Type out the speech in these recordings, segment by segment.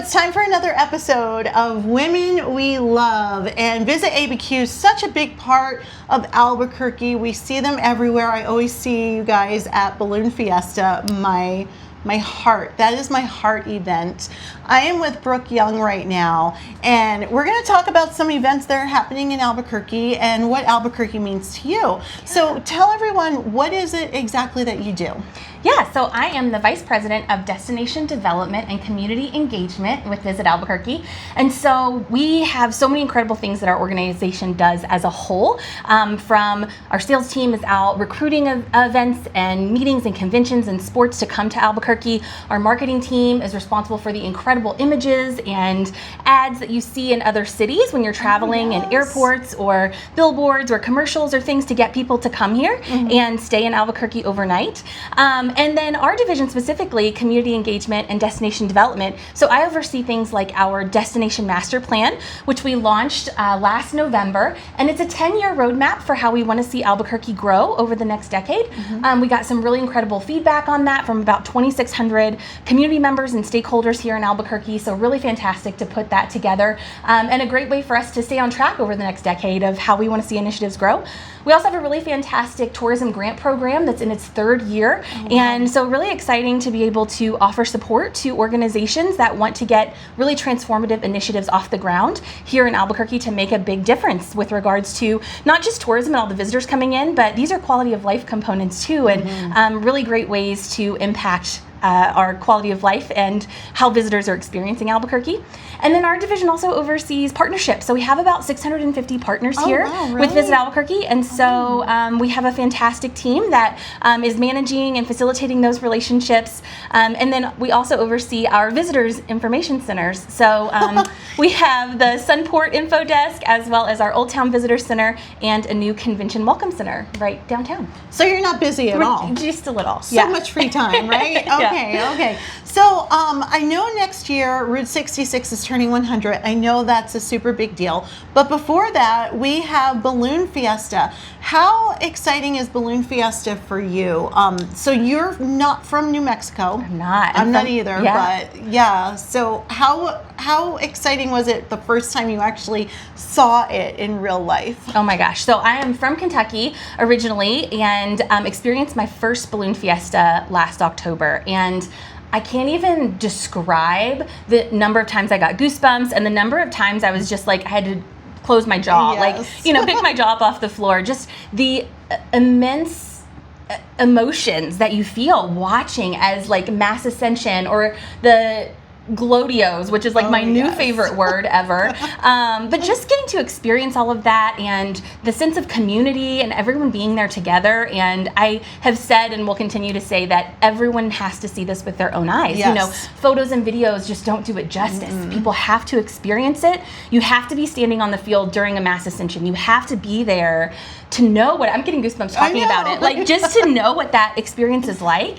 it's time for another episode of Women We Love. And Visit ABQ is such a big part of Albuquerque. We see them everywhere. I always see you guys at Balloon Fiesta. My heart. That is my heart event. I am with Brooke Jung right now, and we're going to talk about some events that are happening in Albuquerque and what Albuquerque means to you. Yeah. So tell everyone, what is it exactly that you do? Yeah, so I am the Vice President of Destination Development and Community Engagement with Visit Albuquerque. And so we have so many incredible things that our organization does as a whole. From our sales team is out recruiting events and meetings and conventions and sports to come to Albuquerque. Our marketing team is responsible for the incredible images and ads that you see in other cities when you're traveling in airports or billboards or commercials or things to get people to come here and stay in Albuquerque overnight. And then our division specifically, community engagement and destination development. So I oversee things like our destination master plan, which we launched last November. And it's a 10-year roadmap for how we want to see Albuquerque grow over the next decade. We got some really incredible feedback on that from about 2,600 community members and stakeholders here in Albuquerque. So really fantastic to put that together. And a great way for us to stay on track over the next decade of how we want to see initiatives grow. We also have a really fantastic tourism grant program that's in its third year. And so really exciting to be able to offer support to organizations that want to get really transformative initiatives off the ground here in Albuquerque to make a big difference with regards to not just tourism and all the visitors coming in, but these are quality of life components too, and really great ways to impact our quality of life and how visitors are experiencing Albuquerque. And then our division also oversees partnerships. So we have about 650 partners here with Visit Albuquerque. And so we have a fantastic team that is managing and facilitating those relationships. And then we also oversee our visitors information centers. So we have the Sunport Info Desk as well as our Old Town Visitor Center and a new Convention Welcome Center right downtown. So you're not busy at all? Just a little. So much free time, right? Okay. So I know next year Route 66 is turning 100. I know that's a super big deal. But before that, we have Balloon Fiesta. How exciting is Balloon Fiesta for you? So you're not from New Mexico. I'm not. I'm not either. Yeah. But yeah. So how exciting was it the first time you actually saw it in real life? Oh my gosh. So I am from Kentucky originally and experienced my first Balloon Fiesta last October. And I can't even describe the number of times I got goosebumps and the number of times I was just like, I had to close my jaw, pick my jaw up off the floor. Just the immense emotions that you feel watching as like mass ascension or the glodios, which is like my new favorite word ever. But just getting to experience all of that and the sense of community and everyone being there together. And I have said and will continue to say that everyone has to see this with their own eyes. Yes. You know, photos and videos just don't do it justice. People have to experience it. You have to be standing on the field during a mass ascension. You have to be there to know what, I'm getting goosebumps talking about it, like just to know what that experience is like.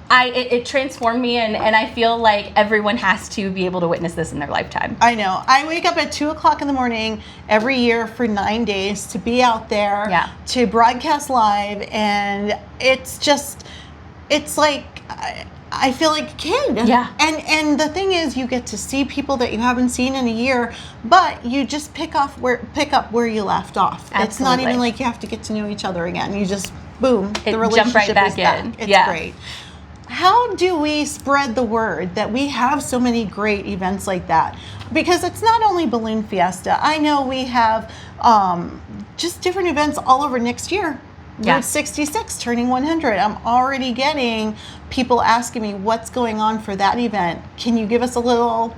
It transformed me, and I feel like everyone has to be able to witness this in their lifetime. I know. I wake up at 2 o'clock in the morning every year for 9 days to be out there, to broadcast live, and it's like I feel like a kid. Yeah. And the thing is, you get to see people that you haven't seen in a year, but you just pick up where you left off. Absolutely. It's not even like you have to get to know each other again. You just boom, the relationship jump right back is back. in. It's great. How do we spread the word that we have so many great events like that? Because it's not only Balloon Fiesta. I know we have just different events all over next year. Route 66 turning 100. I'm already getting people asking me what's going on for that event. Can you give us a little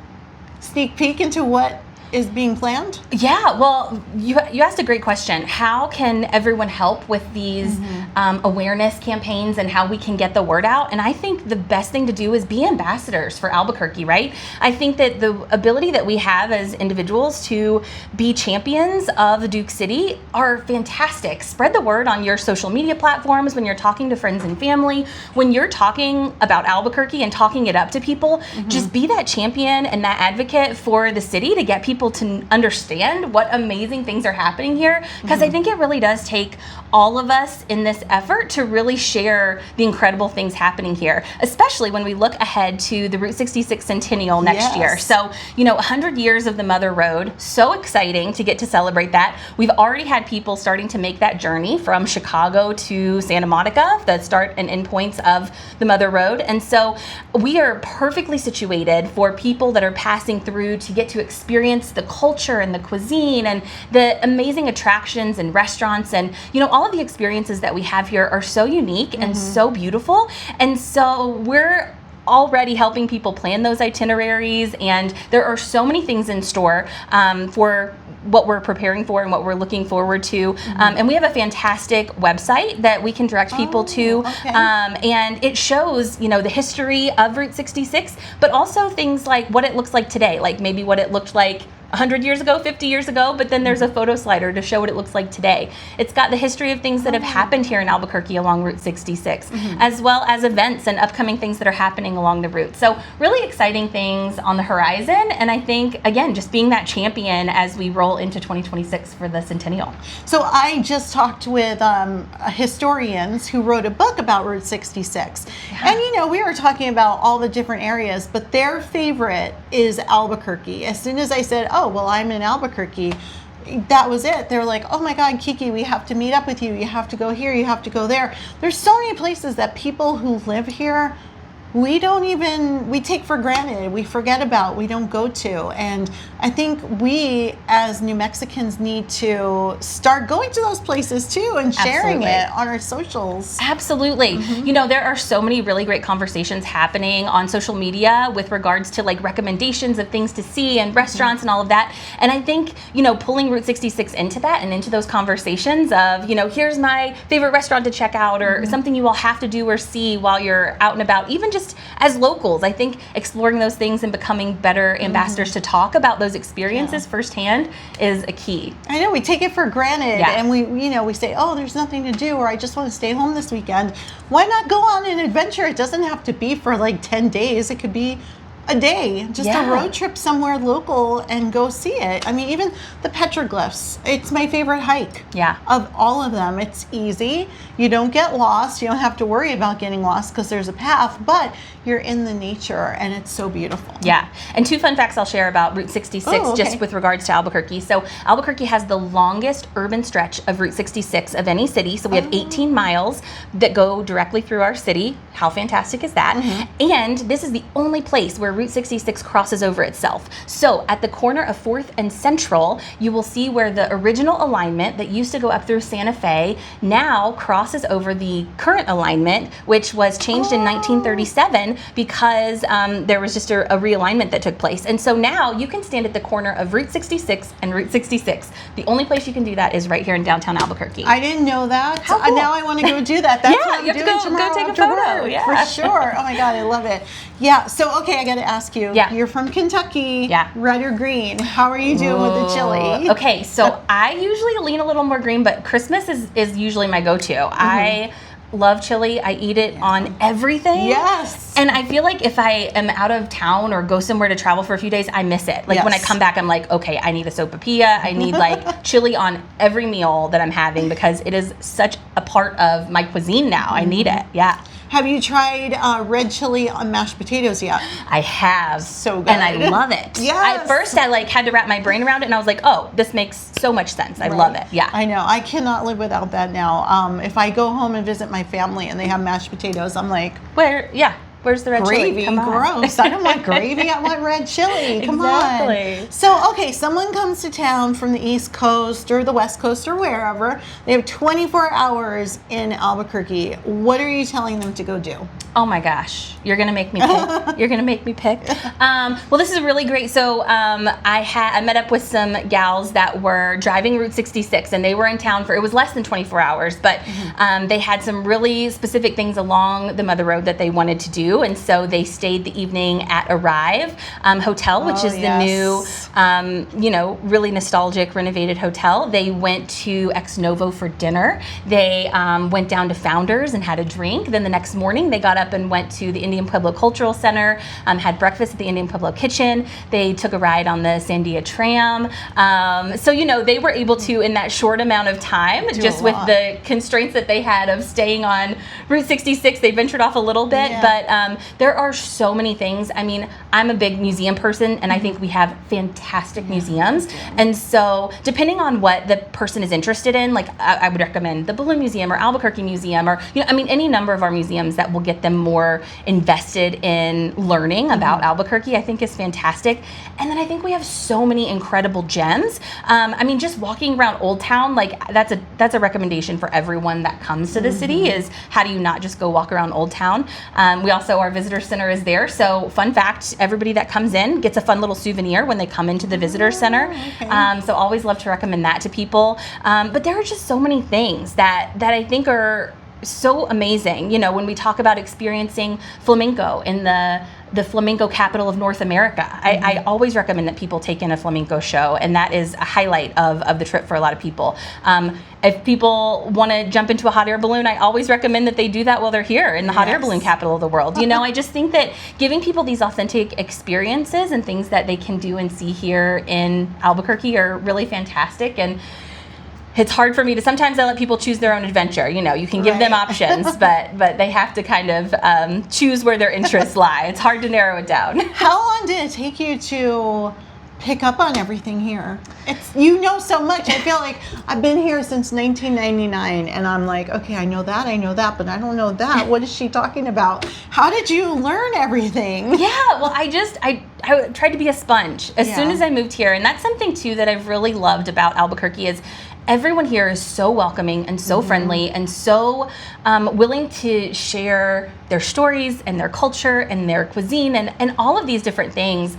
sneak peek into what is being planned? Yeah, well, you asked a great question. How can everyone help with these awareness campaigns and how we can get the word out? And I think the best thing to do is be ambassadors for Albuquerque, right? I think that the ability that we have as individuals to be champions of Duke City are fantastic. Spread the word on your social media platforms when you're talking to friends and family. When you're talking about Albuquerque and talking it up to people, just be that champion and that advocate for the city to get people people to understand what amazing things are happening here, because I think it really does take all of us in this effort to really share the incredible things happening here, especially when we look ahead to the Route 66 centennial next year. So, 100 years of the Mother Road, so exciting to get to celebrate that. We've already had people starting to make that journey from Chicago to Santa Monica, the start and end points of the Mother Road. And so we are perfectly situated for people that are passing through to get to experience the culture and the cuisine and the amazing attractions and restaurants. And, all of the experiences that we have here are so unique and so beautiful. And so we're already helping people plan those itineraries, and there are so many things in store for what we're preparing for and what we're looking forward to. And we have a fantastic website that we can direct people to. And it shows, the history of Route 66, but also things like what it looks like today, like maybe what it looked like 100 years ago, 50 years ago, but then there's a photo slider to show what it looks like today. It's got the history of things that have happened here in Albuquerque along Route 66, as well as events and upcoming things that are happening along the route. So really exciting things on the horizon. And I think, again, just being that champion as we roll into 2026 for the centennial. So I just talked with historians who wrote a book about Route 66. And, we were talking about all the different areas, but their favorite is Albuquerque. As soon as I said, oh, well, I'm in Albuquerque, that was it. They were like, oh my God, Kiki, we have to meet up with you. You have to go here. You have to go there. There's so many places that people who live here, we take for granted, we forget about, we don't go to. And I think we as New Mexicans need to start going to those places too and sharing it on our socials. Absolutely. There are so many really great conversations happening on social media with regards to like recommendations of things to see and restaurants and all of that. And I think, pulling Route 66 into that and into those conversations of, here's my favorite restaurant to check out or something you all have to do or see while you're out and about, even just as locals. I think exploring those things and becoming better ambassadors to talk about those experiences firsthand is a key. I know we take it for granted and we say, oh, there's nothing to do, or I just want to stay home this weekend. Why not go on an adventure? It doesn't have to be for like 10 days. It could be a day, just a road trip somewhere local and go see it. I mean, even the petroglyphs, it's my favorite hike of all of them. It's easy. You don't get lost. You don't have to worry about getting lost because there's a path, but you're in the nature and it's so beautiful. Yeah. And 2 fun facts I'll share about Route 66 just with regards to Albuquerque. So Albuquerque has the longest urban stretch of Route 66 of any city. So we have 18 miles that go directly through our city. How fantastic is that? And this is the only place where Route 66 crosses over itself. So at the corner of 4th and Central, you will see where the original alignment that used to go up through Santa Fe now crosses over the current alignment, which was changed in 1937 because there was just a realignment that took place. And so now you can stand at the corner of Route 66 and Route 66. The only place you can do that is right here in downtown Albuquerque. I didn't know that. How cool. Now I want to go do that. That's what I'm you have doing to tomorrow go take a after photo. work, Yeah. for sure. Oh my God, I love it. Yeah. So okay, I got to ask you. Yeah. You're from Kentucky. Yeah. Red or green? How are you doing with the chili? Okay, so I usually lean a little more green, but Christmas is usually my go-to. I love chili. I eat it on everything. Yes. And I feel like if I am out of town or go somewhere to travel for a few days, I miss it. Like when I come back, I'm like, okay, I need a sopapilla. I need like chili on every meal that I'm having because it is such a part of my cuisine now. I need it. Yeah. Have you tried red chili on mashed potatoes yet? I have. So good. And I love it. Yes. At first, I like had to wrap my brain around it, and I was like, oh, this makes so much sense. I love it. Yeah. I know. I cannot live without that now. If I go home and visit my family and they have mashed potatoes, I'm like, where's the red gravy? chili? Come on. Gross. I don't want gravy. I want red chili. Come Exactly. on. So, okay, someone comes to town from the East Coast or the West Coast or wherever. They have 24 hours in Albuquerque. What are you telling them to go do? Oh my gosh, you're gonna make me pick. You're gonna make me pick. Well, this is really great. So I met up with some gals that were driving Route 66, and they were in town for, it was less than 24 hours, but they had some really specific things along the Mother Road that they wanted to do, and so they stayed the evening at Arrive Hotel, which is the new really nostalgic renovated hotel. They went to Ex Novo for dinner. They went down to Founders and had a drink. Then the next morning they got up and went to the Indian Pueblo Cultural Center, had breakfast at the Indian Pueblo Kitchen. They took a ride on the Sandia tram. They were able to, in that short amount of time, just with the constraints that they had of staying on Route 66, they ventured off a little bit, but there are so many things. I mean, I'm a big museum person, and I think we have fantastic museums. And so depending on what the person is interested in, like I would recommend the Balloon Museum or Albuquerque Museum, or any number of our museums that will get them more invested in learning about Albuquerque, I think is fantastic. And then I think we have so many incredible gems. Just walking around Old Town, like that's a recommendation for everyone that comes to the city, is how do you not just go walk around Old Town. We also, our visitor center is there. So fun fact, everybody that comes in gets a fun little souvenir when they come into the visitor center. So always love to recommend that to people. But there are just so many things that I think are so amazing. When we talk about experiencing flamenco in the flamenco capital of North America, I always recommend that people take in a flamenco show, and that is a highlight of the trip for a lot of people. If people want to jump into a hot air balloon, I always recommend that they do that while they're here in the hot air balloon capital of the world. I just think that giving people these authentic experiences and things that they can do and see here in Albuquerque are really fantastic. And it's hard for me to, sometimes I let people choose their own adventure. You can give them options, but they have to kind of choose where their interests lie. It's hard to narrow it down. How long did it take you to pick up on everything here? It's so much. I feel like I've been here since 1999, and I'm like, okay, I know that, but I don't know that. What is she talking about? How did you learn everything? Yeah, well, I tried to be a sponge as soon as I moved here, and that's something too that I've really loved about Albuquerque is everyone here is so welcoming and so friendly and so willing to share their stories and their culture and their cuisine and all of these different things.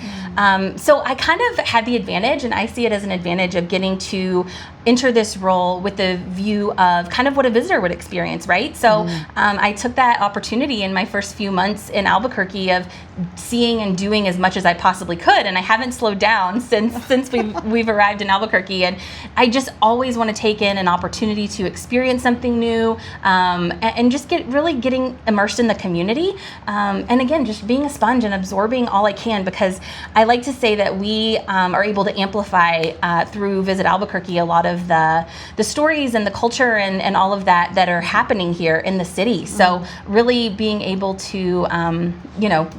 So I kind of had the advantage, and I see it as an advantage of getting to enter this role with the view of kind of what a visitor would experience, right? So I took that opportunity in my first few months in Albuquerque of seeing and doing as much as I possibly could, and I haven't slowed down since we've arrived in Albuquerque. And I just always want to take in an opportunity to experience something new, and just getting immersed in the community, and again, just being a sponge and absorbing all I can, because I like to say that we are able to amplify through Visit Albuquerque a lot of the stories and the culture and all of that are happening here in the city. So really being able to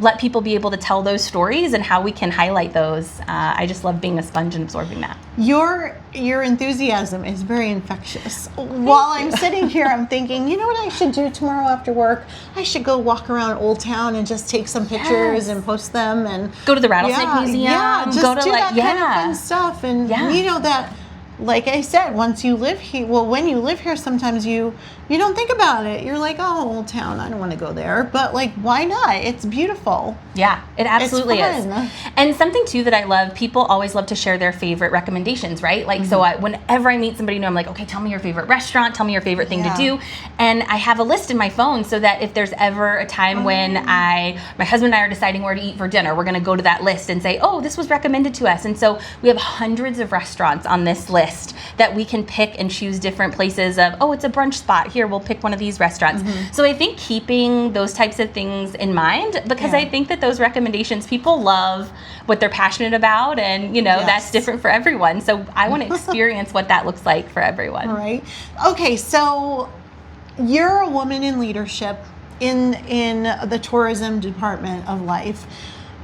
let people be able to tell those stories and how we can highlight those. I just love being a sponge and absorbing that. Your enthusiasm is very infectious. While I'm sitting here, I'm thinking, you know what I should do tomorrow after work? I should go walk around Old Town and just take some pictures and post them, and go to the Rattlesnake Museum. Yeah, just go to do that kind of fun stuff. And that, like I said, once you live here, when you live here, sometimes you don't think about it. You're like, oh, Old Town, I don't want to go there. But like, why not? It's beautiful. Yeah, it absolutely is. And something too that I love, people always love to share their favorite recommendations, right? Like, so whenever I meet somebody new, I'm like, okay, tell me your favorite restaurant, tell me your favorite thing to do. And I have a list in my phone so that if there's ever a time when my husband and I are deciding where to eat for dinner, we're going to go to that list and say, oh, this was recommended to us. And so we have hundreds of restaurants on this list that we can pick and choose different places of, oh, it's a brunch spot. Here, we'll pick one of these restaurants. So I think keeping those types of things in mind, because I think that those recommendations, people love what they're passionate about, and that's different for everyone. So I want to experience what that looks like for everyone. Right. Okay, so you're a woman in leadership in the tourism department of life.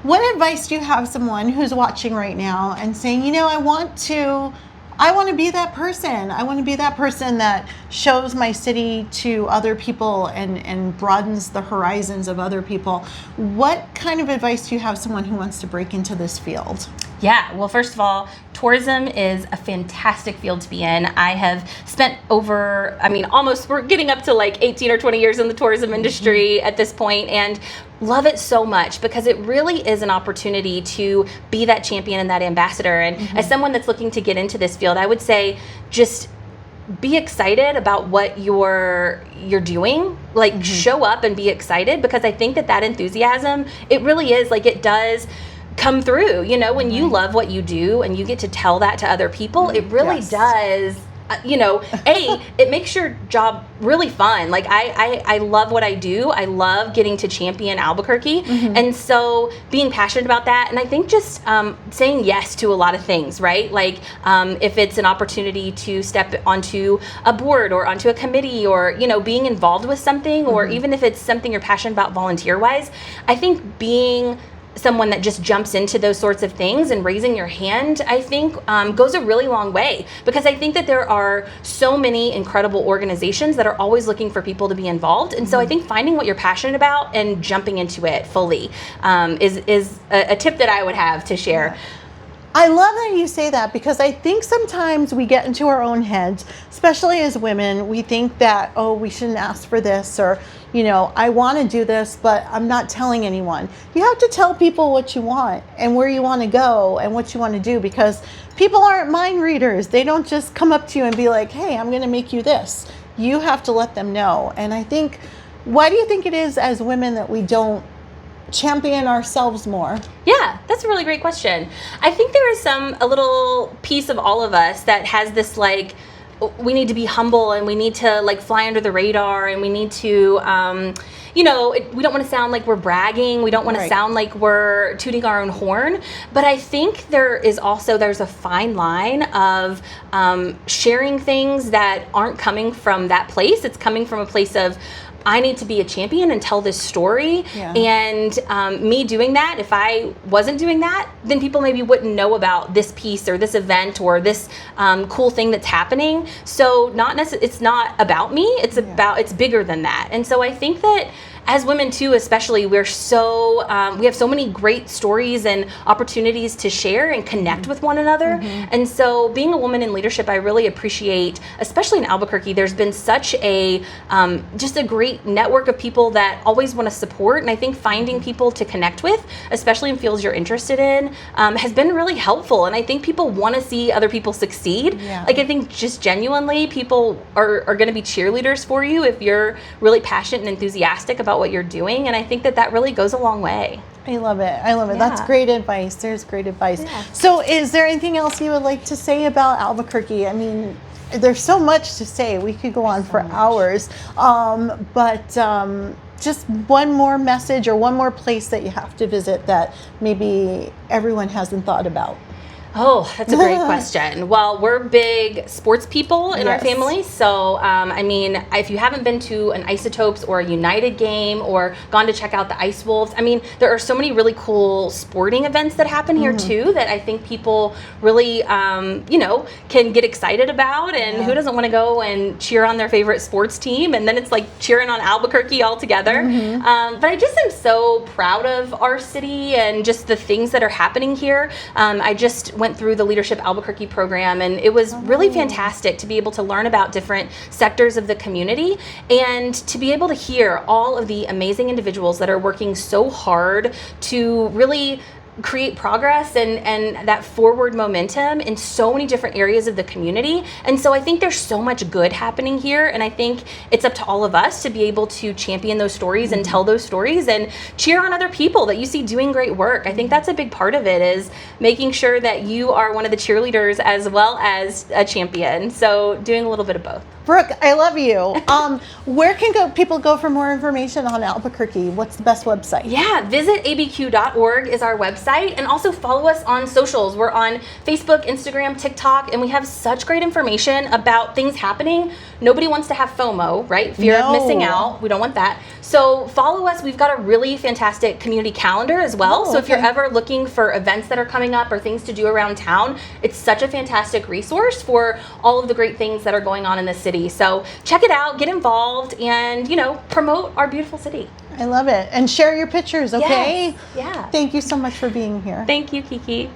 What advice do you have someone who's watching right now and saying, I want to be that person. I want to be that person that shows my city to other people and broadens the horizons of other people. What kind of advice do you have someone who wants to break into this field? Yeah, well, first of all, tourism is a fantastic field to be in. I have spent we're getting up to like 18 or 20 years in the tourism industry at this point, and love it so much because it really is an opportunity to be that champion and that ambassador. And as someone that's looking to get into this field, I would say just be excited about what you're doing. Like show up and be excited, because I think that enthusiasm, it really is like, it does come through. You know, when you love what you do and you get to tell that to other people, it really does. You know, it makes your job really fun. Like I love what I do. I love getting to champion Albuquerque. And so being passionate about that. And I think just saying yes to a lot of things, right? Like if it's an opportunity to step onto a board or onto a committee or, you know, being involved with something, or even if it's something you're passionate about volunteer wise, I think being someone that just jumps into those sorts of things and raising your hand, I think goes a really long way, because I think that there are so many incredible organizations that are always looking for people to be involved. And so I think finding what you're passionate about and jumping into it fully is a tip that I would have to share. I love that you say that, because I think sometimes we get into our own heads, especially as women. We think that, oh, we shouldn't ask for this, or, you know, I want to do this, but I'm not telling anyone. You have to tell people what you want and where you want to go and what you want to do, because people aren't mind readers. They don't just come up to you and be like, hey, I'm going to make you this. You have to let them know. And I think, why do you think it is as women that we don't champion ourselves more? Yeah, that's a really great question. I think there is a little piece of all of us that has this, like, we need to be humble and we need to, like, fly under the radar, and we need to you know, we don't want to sound like we're bragging. We don't want to sound like we're tooting our own horn. But I think there's a fine line of sharing things that aren't coming from that place. It's coming from a place of, I need to be a champion and tell this story. And me doing that, if I wasn't doing that, then people maybe wouldn't know about this piece or this event or this cool thing that's happening. So it's not about me. It's bigger than that. And so I think that as women too, especially, we have so many great stories and opportunities to share and connect with one another. And so being a woman in leadership, I really appreciate, especially in Albuquerque, there's been such a just a great network of people that always want to support. And I think finding people to connect with, especially in fields you're interested in, has been really helpful. And I think people want to see other people succeed. Like, I think just genuinely people are going to be cheerleaders for you if you're really passionate and enthusiastic about what you're doing. And I think that really goes a long way. I love it. That's great advice. There's great advice. So is there anything else you would like to say about Albuquerque? I mean, there's so much to say. We could go on for hours. But just one more message or one more place that you have to visit that maybe everyone hasn't thought about. Oh, that's a great question. Well, we're big sports people in our family. So, I mean, if you haven't been to an Isotopes or a United game or gone to check out the Ice Wolves, I mean, there are so many really cool sporting events that happen here too that I think people really, can get excited about. And who doesn't want to go and cheer on their favorite sports team? And then it's like cheering on Albuquerque all together. But I just am so proud of our city and just the things that are happening here. I just went through the Leadership Albuquerque program, and it was really fantastic to be able to learn about different sectors of the community and to be able to hear all of the amazing individuals that are working so hard to really create progress and that forward momentum in so many different areas of the community. And so I think there's so much good happening here, and I think it's up to all of us to be able to champion those stories and tell those stories and cheer on other people that you see doing great work. I think that's a big part of it, is making sure that you are one of the cheerleaders as well as a champion. So doing a little bit of both. Brooke, I love you. Where can people go for more information on Albuquerque? What's the best website? Yeah, visit abq.org is our website, and also follow us on socials. We're on Facebook, Instagram, TikTok, and we have such great information about things happening. Nobody wants to have FOMO, right? Fear of missing out. We don't want that. So follow us. We've got a really fantastic community calendar as well. So if you're ever looking for events that are coming up or things to do around town, it's such a fantastic resource for all of the great things that are going on in the city. So check it out, get involved, and, promote our beautiful city. I love it. And share your pictures, okay? Yes. Yeah. Thank you so much for being here. Thank you, Kiki.